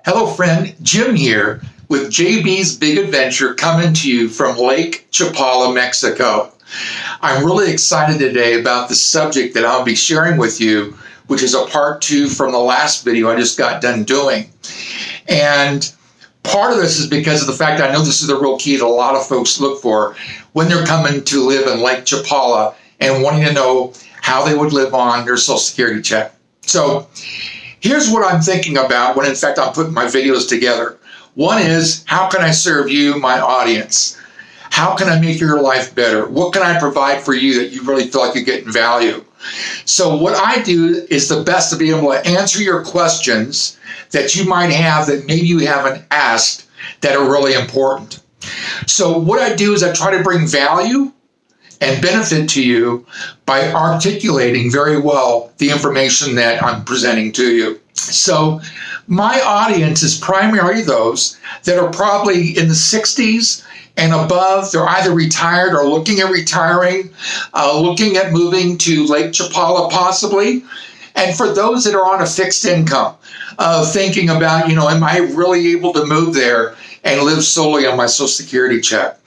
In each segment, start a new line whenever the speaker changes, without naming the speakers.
Hello friend, Jim here with JB's Big Adventure coming to you from Lake Chapala, Mexico. I'm really excited today about the subject that I'll be sharing with you, which is a part 2 from the last video I just got done doing. And part of this is because of the fact I know this is the real key that a lot of folks look for when they're coming to live in Lake Chapala and wanting to know how they would live on their Social Security check. So here's what I'm thinking about when in fact I'm putting my videos together. One is, how can I serve you, my audience? How can I make your life better? What can I provide for you that you really feel like you're getting value? So what I do is the best to be able to answer your questions that you might have that maybe you haven't asked that are really important. So what I do is I try to bring value and benefit to you by articulating very well the information that I'm presenting to you. So my audience is primarily those that are probably in the 60s and above. They're either retired or looking at retiring, looking at moving to Lake Chapala possibly. And for those that are on a fixed income, thinking about, am I really able to move there and live solely on my Social Security check?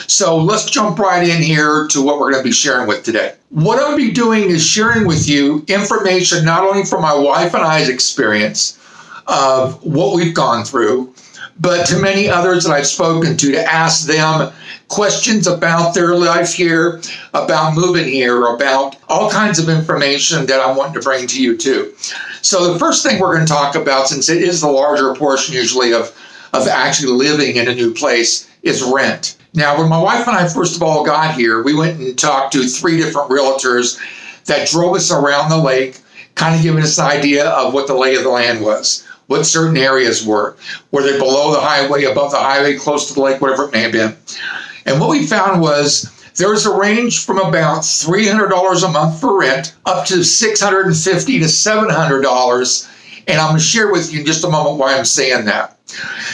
So let's jump right in here to what we're going to be sharing with today. What I'll be doing is sharing with you information not only from my wife and I's experience of what we've gone through, but to many others that I've spoken to ask them questions about their life here, about moving here, about all kinds of information that I want to bring to you too. So the first thing we're going to talk about, since it is the larger portion usually of actually living in a new place, is rent. Now, when my wife and I first of all got here, we went and talked to 3 different realtors that drove us around the lake, kind of giving us an idea of what the lay of the land was, what certain areas were. Were they below the highway, above the highway, close to the lake, whatever it may have been. And what we found was there was a range from about $300 a month for rent up to $650 to $700. And I'm going to share with you in just a moment why I'm saying that.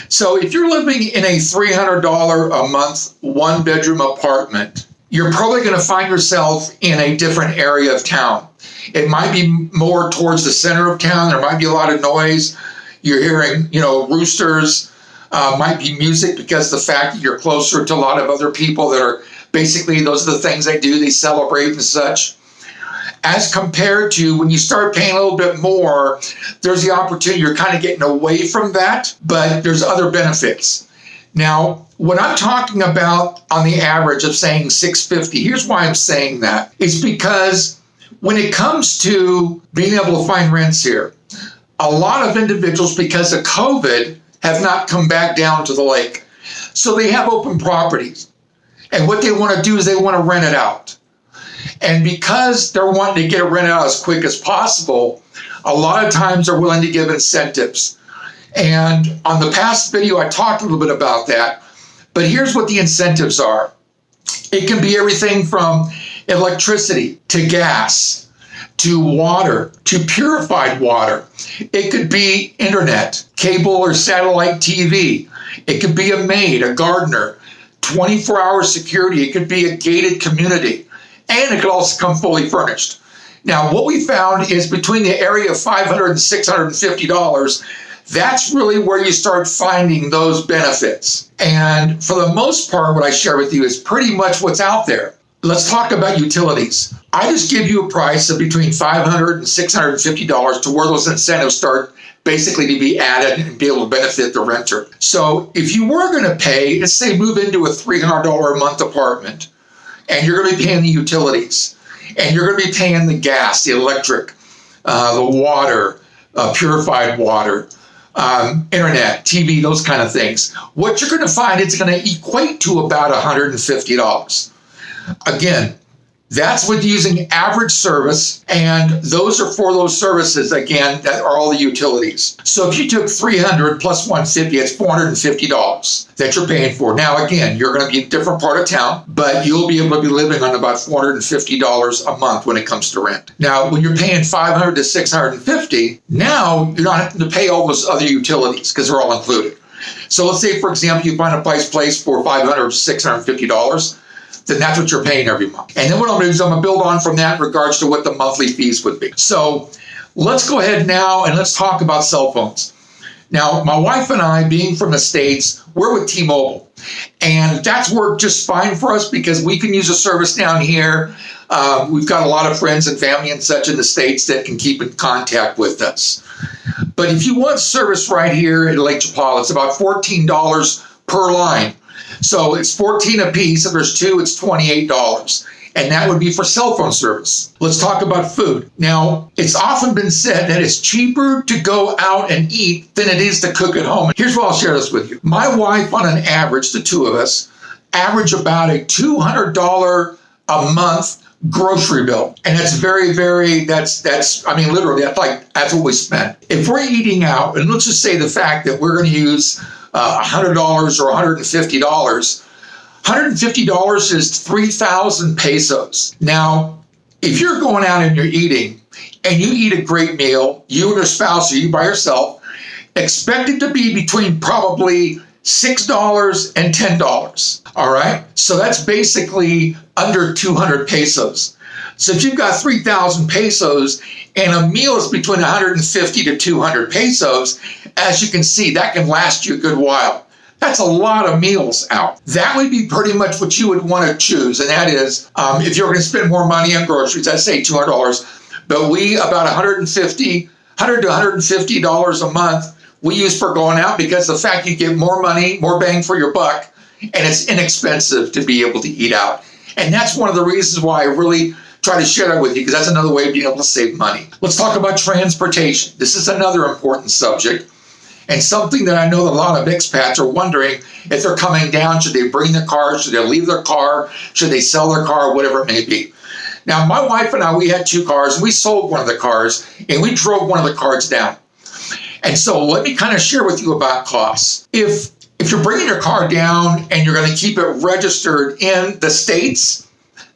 So if you're living in a $300 a month, 1-bedroom apartment, you're probably going to find yourself in a different area of town. It might be more towards the center of town. There might be a lot of noise. You're hearing, roosters, might be music because of the fact that you're closer to a lot of other people that are basically, those are the things they do. They celebrate and such. As compared to when you start paying a little bit more, there's the opportunity, you're kind of getting away from that, but there's other benefits. Now, what I'm talking about on the average of saying $650, here's why I'm saying that. It's because when it comes to being able to find rents here, a lot of individuals, because of COVID, have not come back down to the lake. So they have open properties. And what they want to do is they want to rent it out. And because they're wanting to get it rented out as quick as possible, a lot of times they're willing to give incentives. And on the past video, I talked a little bit about that. But here's what the incentives are. It can be everything from electricity to gas to water to purified water. It could be internet, cable or satellite TV. It could be a maid, a gardener, 24-hour security. It could be a gated community. And it could also come fully furnished. Now, what we found is between the area of $500 and $650, that's really where you start finding those benefits. And for the most part, what I share with you is pretty much what's out there. Let's talk about utilities. I just give you a price of between $500 and $650 to where those incentives start basically to be added and be able to benefit the renter. So if you were going to pay, let's say move into a $300 a month apartment, and you're going to be paying the utilities, and you're going to be paying the gas, the electric, the water, purified water, internet, TV, those kind of things. What you're going to find, it's going to equate to about $150. Again, that's with using average service, and those are for those services, again, that are all the utilities. So if you took $300 plus $150, it's $450 that you're paying for. Now, again, you're going to be in a different part of town, but you'll be able to be living on about $450 a month when it comes to rent. Now, when you're paying $500 to $650, now you're not having to pay all those other utilities because they're all included. So let's say, for example, you find a place for $500 or $650, then that's what you're paying every month. And then what I'm going to do is I'm going to build on from that in regards to what the monthly fees would be. So let's go ahead now and let's talk about cell phones. Now, my wife and I, being from the States, we're with T-Mobile. And that's worked just fine for us because we can use a service down here. We've got a lot of friends and family and such in the States that can keep in contact with us. But if you want service right here at Lake Chapala, it's about $14 per line. So it's $14 a piece. If there's two, it's $28. And that would be for cell phone service. Let's talk about food. Now, it's often been said that it's cheaper to go out and eat than it is to cook at home. Here's what I'll share this with you. My wife, on an average, the two of us, average about a $200 a month grocery bill. And that's very, very, literally, that's what we spend. If we're eating out, and let's just say the fact that we're going to use $100 or $150, $150 is 3,000 pesos. Now, if you're going out and you're eating, and you eat a great meal, you and your spouse or you by yourself, expect it to be between probably $6 and $10. All right? So that's basically under 200 pesos. So if you've got 3,000 pesos and a meal is between 150 to 200 pesos, as you can see, that can last you a good while. That's a lot of meals out. That would be pretty much what you would want to choose. And that is, if you're going to spend more money on groceries, I'd say $200. But we, about $100 to $150 a month, we use for going out because the fact you get more money, more bang for your buck, and it's inexpensive to be able to eat out. And that's one of the reasons why I really try to share that with you, because that's another way of being able to save money. Let's talk about transportation. This is another important subject. And something that I know that a lot of expats are wondering if they're coming down, should they bring their car, should they leave their car, should they sell their car, whatever it may be. Now, my wife and I, we had two cars, and we sold one of the cars, and we drove one of the cars down. And so let me kind of share with you about costs. If you're bringing your car down and you're going to keep it registered in the States,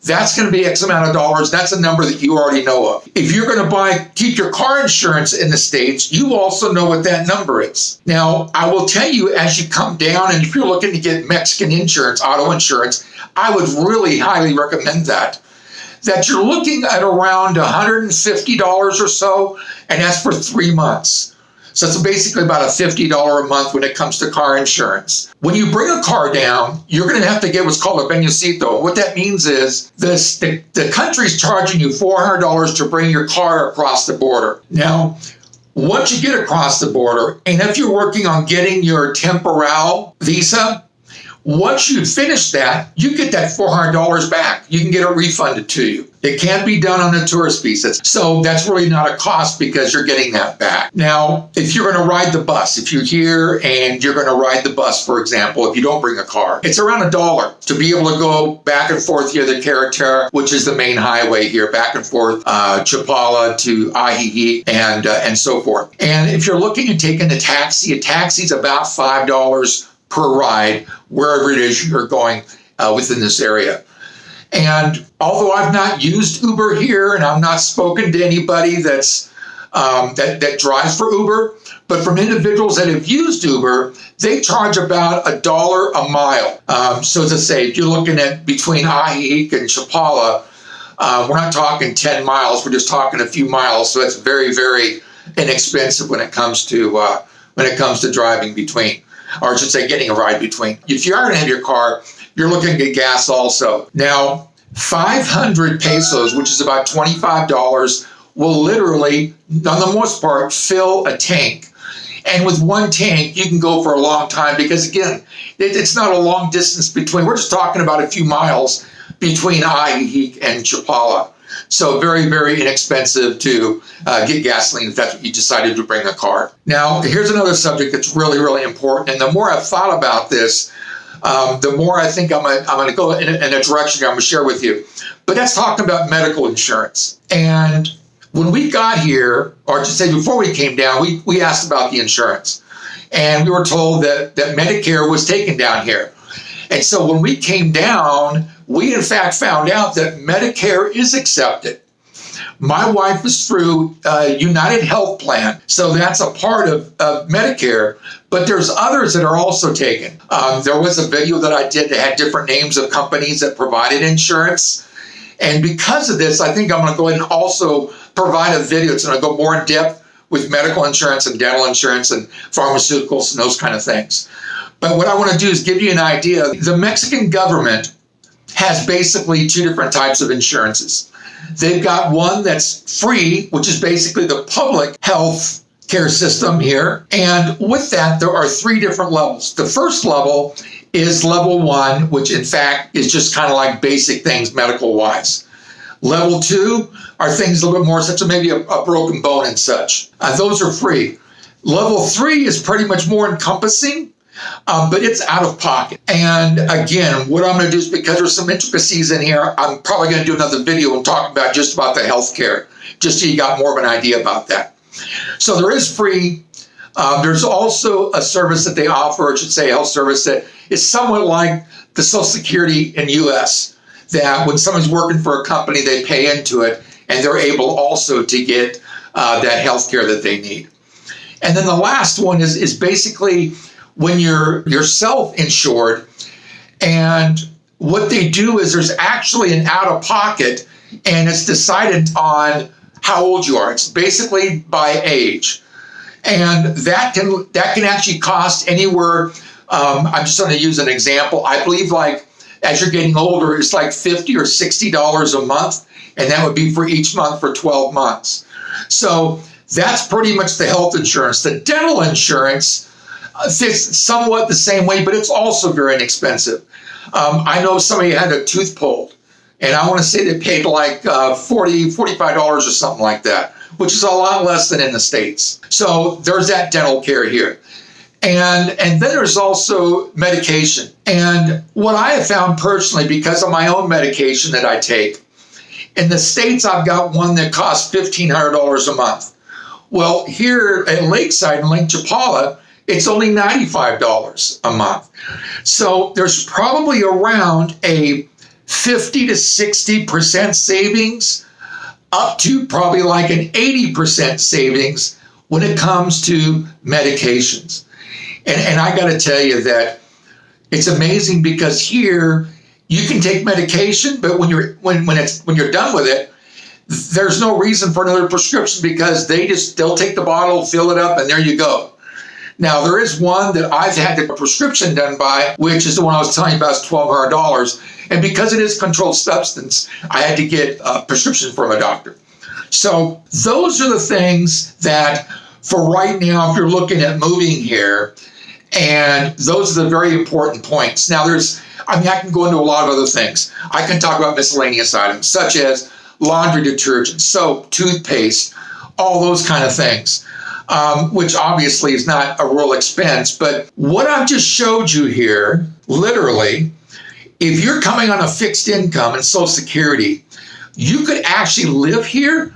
that's going to be X amount of dollars. That's a number that you already know of. If you're going to keep your car insurance in the States, you also know what that number is. Now, I will tell you, as you come down, and if you're looking to get Mexican insurance, auto insurance, I would really highly recommend that you're looking at around $150 or so, and that's for 3 months. So it's basically about a $50 a month when it comes to car insurance. When you bring a car down, you're going to have to get what's called a beneficito. What that means is the country's charging you $400 to bring your car across the border. Now, once you get across the border, and if you're working on getting your Temporal visa, once you finish that, you get that $400 back. You can get it refunded to you. It can't be done on a tourist visa. So that's really not a cost because you're getting that back. Now, if you're going to ride the bus, if you're here and you're going to ride the bus, for example, if you don't bring a car, it's around $1 to be able to go back and forth here, the Carretera, which is the main highway here, back and forth, Chapala to Ajijic and so forth. And if you're looking at taking a taxi's about $5 per ride, wherever it is you're going within this area. And although I've not used Uber here, and I've not spoken to anybody that drives for Uber, but from individuals that have used Uber, they charge about $1 a mile. So as I say, if you're looking at between Ajijic and Chapala, we're not talking 10 miles, we're just talking a few miles. So it's very, very inexpensive when it comes to driving between. Or I should say getting a ride between. If you are going to have your car, you're looking to get gas also. Now, 500 pesos, which is about $25, will literally, on the most part, fill a tank. And with one tank, you can go for a long time because, again, it's not a long distance between. We're just talking about a few miles between Ajijic and Chapala. So very, very inexpensive to get gasoline if that's what you decided to bring a car. Now, here's another subject that's really, really important. And the more I've thought about this, the more I think I'm going to go in a direction I'm going to share with you. But that's talking about medical insurance. And when we got here, or to say before we came down, we asked about the insurance. And we were told that Medicare was taken down here. And so when we came down, we in fact found out that Medicare is accepted. My wife is through United Health Plan, so that's a part of Medicare, but there's others that are also taken. There was a video that I did that had different names of companies that provided insurance. And because of this, I think I'm going to go ahead and also provide a video. It's going to go more in depth with medical insurance and dental insurance and pharmaceuticals and those kind of things. But what I want to do is give you an idea. The Mexican government has basically two different types of insurances. They've got one that's free, which is basically the public health care system here. And with that, there are three different levels. The first level is level 1, which in fact is just kind of like basic things medical-wise. Level 2 are things a little bit more, such as maybe a broken bone and such. Those are free. Level 3 is pretty much more encompassing, but it's out of pocket. And again, what I'm going to do is, because there's some intricacies in here, I'm probably going to do another video and talk about just about the healthcare, just so you got more of an idea about that. So there is free. There's also a service that they offer, I should say a health service, that is somewhat like the Social Security in U.S., that when someone's working for a company, they pay into it, and they're able also to get that health care that they need. And then the last one is basically when you're self-insured, and what they do is there's actually an out-of-pocket, and it's decided on how old you are. It's basically by age. And that can actually cost anywhere, I'm just going to use an example. I believe like as you're getting older, it's like $50 or $60 a month, and that would be for each month for 12 months. So that's pretty much the health insurance. The dental insurance fits somewhat the same way, but it's also very inexpensive. I know somebody had a tooth pulled, and I want to say they paid like $45 or something like that, which is a lot less than in the States. So there's that dental care here. And then there's also medication. And what I have found personally, because of my own medication that I take, in the States, I've got one that costs $1,500 a month. Well, here at Lakeside in Lake Chapala, it's only $95 a month. So there's probably around a 50 to 60% savings, up to probably like an 80% savings when it comes to medications. And I got to tell you that it's amazing, because here you can take medication, but when you're done with it, there's no reason for another prescription, because they'll take the bottle, fill it up, and there you go. Now, there is one that I've had the prescription done by, which is the one I was telling you about, is $1,200. And because it is controlled substance, I had to get a prescription from a doctor. So those are the things that, for right now, if you're looking at moving here, and those are the very important points. Now, I can go into a lot of other things. I can talk about miscellaneous items, such as laundry detergent, soap, toothpaste, all those kind of things. Which obviously is not a real expense. But what I've just showed you here, literally, if you're coming on a fixed income and Social Security, you could actually live here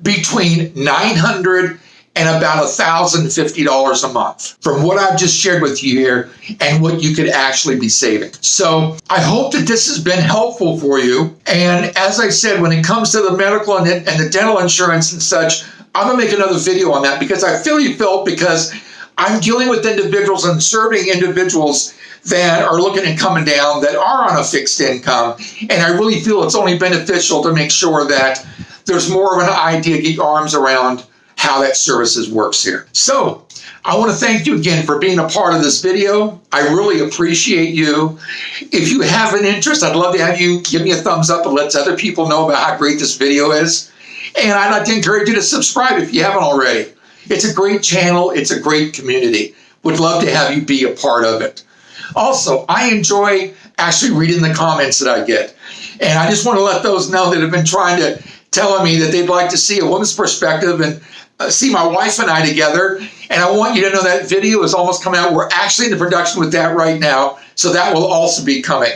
between $900 and about $1,050 a month, from what I've just shared with you here and what you could actually be saving. So I hope that this has been helpful for you. And as I said, when it comes to the medical and the dental insurance and such, I'm going to make another video on that, because I felt because I'm dealing with individuals and serving individuals that are looking at coming down, that are on a fixed income. And I really feel it's only beneficial to make sure that there's more of an idea, get your arms around how that services works here. So I want to thank you again for being a part of this video. I really appreciate you. If you have an interest, I'd love to have you give me a thumbs up and let other people know about how great this video is. And I'd like to encourage you to subscribe if you haven't already. It's a great channel. It's a great community. Would love to have you be a part of it. Also, I enjoy actually reading the comments that I get. And I just want to let those know that have been telling me that they'd like to see a woman's perspective and see my wife and I together. And I want you to know that video is almost coming out. We're actually in the production with that right now. So that will also be coming.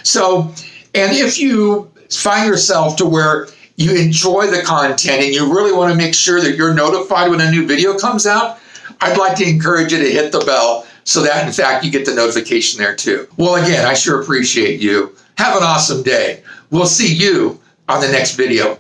So, and if you find yourself to where you enjoy the content and you really want to make sure that you're notified when a new video comes out, I'd like to encourage you to hit the bell so that, in fact, you get the notification there too. Well, again, I sure appreciate you. Have an awesome day. We'll see you on the next video.